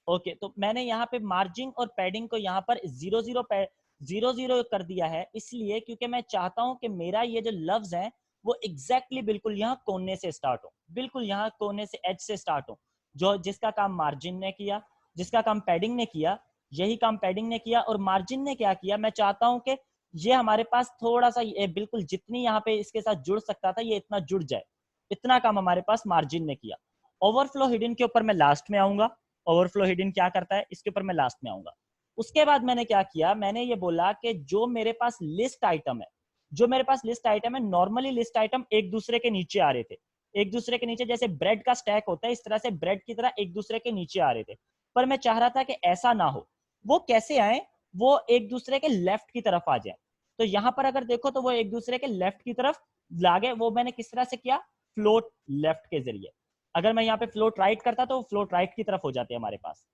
Okay, तो मैंने यहाँ पे मार्जिन और पैडिंग को यहाँ पर 0 0 कर दिया है, इसलिए क्योंकि मैं चाहता हूं कि मेरा ये जो लफ्ज है वो एग्जैक्टली बिल्कुल यहाँ कोने से स्टार्ट हो, बिल्कुल यहाँ कोने से एज से स्टार्ट हो। जो जिसका काम मार्जिन ने किया, जिसका काम पैडिंग ने किया, यही काम पैडिंग ने किया। और मार्जिन ने क्या किया, मैं चाहता हूं कि ये हमारे पास थोड़ा सा ये बिल्कुल जितनी यहाँ पे इसके साथ जुड़ सकता था ये इतना जुड़ जाए, इतना काम हमारे पास मार्जिन ने किया। ओवरफ्लो हिडन के ऊपर मैं लास्ट में आऊंगा। ओवरफ्लो हिडन क्या करता है इसके ऊपर मैं लास्ट में आऊंगा। उसके बाद मैंने क्या किया, मैंने ये बोला कि जो मेरे पास लिस्ट आइटम है, जो मेरे पास लिस्ट आइटम है, नॉर्मली लिस्ट आइटम एक दूसरे के नीचे आ रहे थे, एक दूसरे के नीचे, जैसे ब्रेड का स्टैक होता है इस तरह से ब्रेड की तरह एक दूसरे के नीचे आ रहे थे। पर मैं चाह रहा था कि ऐसा ना हो। वो कैसे आए, वो एक दूसरे के लेफ्ट की तरफ आ जाए। तो यहां पर अगर देखो तो वो एक दूसरे के लेफ्ट की तरफ लागे। वो मैंने किस तरह से किया, फ्लोट लेफ्ट के जरिए। अगर मैं यहाँ पे फ्लोट राइट करता तो फ्लोट राइट की तरफ हो जाते हमारे पास,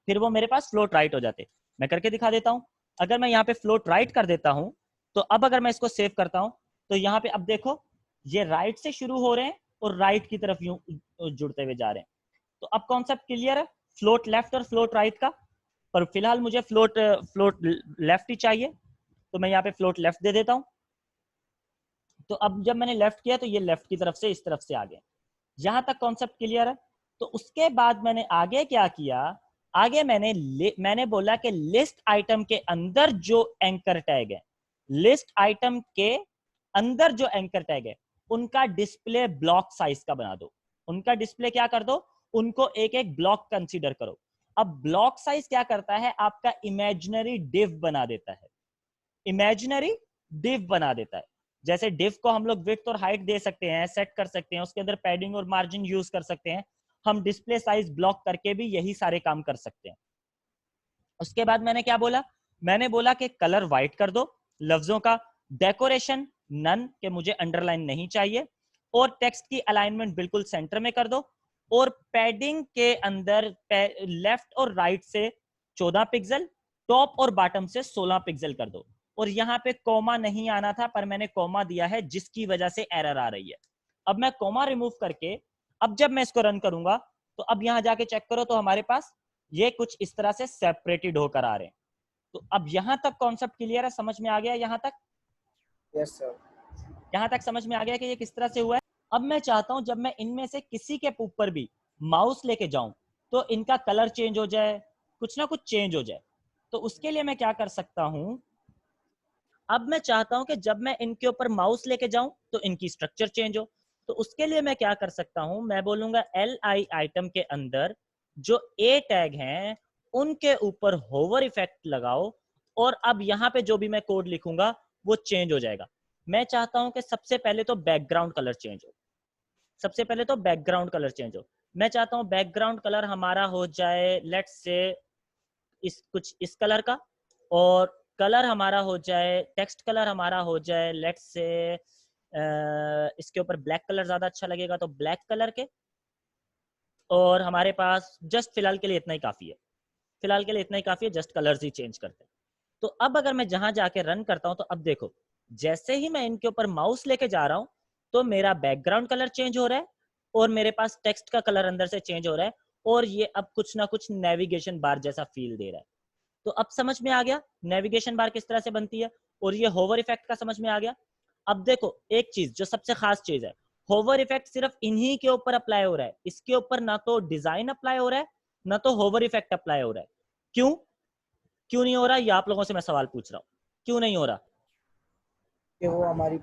फिर वो मेरे पास फ्लोट राइट हो जाते। मैं करके दिखा देता हूं। अगर मैं यहाँ पे फ्लोट राइट कर देता हूं तो अब अगर मैं इसको सेव करता हूं तो यहाँ पे अब देखो ये राइट से शुरू हो रहे हैं और राइट की तरफ यूं जुड़ते हुए जा रहे हैं। तो अब कॉन्सेप्ट क्लियर है फ्लोट लेफ्ट और फ्लोट राइट का। पर फिलहाल मुझे फ्लोट लेफ्ट ही चाहिए, तो मैं यहाँ पे फ्लोट लेफ्ट दे देता हूं। तो अब जब मैंने लेफ्ट किया तो ये लेफ्ट की तरफ से इस तरफ से आ गए। यहां तक कॉन्सेप्ट क्लियर है। तो उसके बाद मैंने आगे क्या किया, आगे मैंने बोला कि लिस्ट आइटम के अंदर जो एंकर टैग है, लिस्ट आइटम के अंदर जो एंकर टैग है उनका डिस्प्ले ब्लॉक साइज का बना दो। उनका डिस्प्ले क्या कर दो, उनको एक एक ब्लॉक कंसीडर करो। अब ब्लॉक साइज क्या करता है, आपका इमेजिनरी डिव बना देता है, इमेजिनरी डिव बना देता है। जैसे डिव को हम लोग विड्थ और हाइट दे सकते हैं, सेट कर सकते हैं, उसके अंदर पैडिंग और मार्जिन यूज कर सकते हैं। हम डिस्प्ले साइज ब्लॉक करके भी यही सारे काम कर सकते हैं। उसके बाद मैंने क्या बोला, मैंने बोला कि कलर व्हाइट कर दो लफ्जों का, डेकोरेशन नन के मुझे अंडरलाइन नहीं चाहिए, और टेक्स्ट की अलाइनमेंट बिल्कुल सेंटर में कर दो, और पैडिंग के अंदर लेफ्ट और राइट से 14 पिक्सल, टॉप और बॉटम से 16 पिक्सल कर दो। और यहाँ पे कोमा नहीं आना था पर मैंने कोमा दिया है जिसकी वजह से एरर आ रही है। अब मैं कोमा रिमूव करके अब जब मैं इसको रन करूंगा तो अब यहां जाके चेक करो तो हमारे पास ये कुछ इस तरह से सेपरेटेड होकर आ रहे हैं। तो अब यहां तक कॉन्सेप्ट क्लियर है, समझ में आ गया यहां तक? Yes sir. यहां तक समझ में आ गया कि ये किस तरह से हुआ है। अब मैं चाहता हूं जब मैं इनमें से किसी के ऊपर भी माउस लेके जाऊं तो इनका कलर चेंज हो जाए, कुछ ना कुछ चेंज हो जाए। तो उसके लिए मैं क्या कर सकता हूं, अब मैं चाहता हूं कि जब मैं इनके ऊपर माउस लेके जाऊं तो इनकी स्ट्रक्चर चेंज हो। तो उसके लिए मैं क्या कर सकता हूं, मैं बोलूंगा एल आई आइटम के अंदर जो ए टैग हैं उनके ऊपर होवर इफेक्ट लगाओ, और अब यहां पे जो भी मैं कोड लिखूंगा वो चेंज हो जाएगा। मैं चाहता हूं कि सबसे पहले तो बैकग्राउंड कलर चेंज हो, सबसे पहले तो बैकग्राउंड कलर चेंज हो। मैं चाहता हूं बैकग्राउंड कलर हमारा हो जाए लेट्स से इस कुछ इस कलर का, और कलर हमारा हो जाए, टेक्स्ट कलर हमारा हो जाए लेट्स से इसके ऊपर ब्लैक कलर ज्यादा अच्छा लगेगा तो ब्लैक कलर के। और हमारे पास जस्ट फिलहाल के लिए इतना ही काफी है, फिलहाल के लिए इतना ही काफी है, जस्ट कलर्स ही चेंज करते हैं। तो अब अगर मैं जहां जाके रन करता हूं तो अब देखो जैसे ही मैं इनके ऊपर माउस लेके जा रहा हूं तो मेरा बैकग्राउंड कलर चेंज हो रहा है, और मेरे पास टेक्स्ट का कलर अंदर से चेंज हो रहा है, और ये अब कुछ ना कुछ नेविगेशन बार जैसा फील दे रहा है। तो अब समझ में आ गया नेविगेशन बार किस तरह से बनती है, और ये होवर इफेक्ट का समझ में आ गया। अब देखो एक चीज जो सबसे खास चीज है, होवर इफेक्ट सिर्फ इन्हीं के ऊपर अप्लाई हो रहा है, इसके ऊपर ना तो डिजाइन अप्लाई हो रहा है ना तो होवर इफेक्ट अप्लाई हो रहा है। क्यों, क्यों नहीं हो रहा, ये आप लोगों से मैं सवाल पूछ रहा हूं, क्यों नहीं हो रहा? कि वो हमारी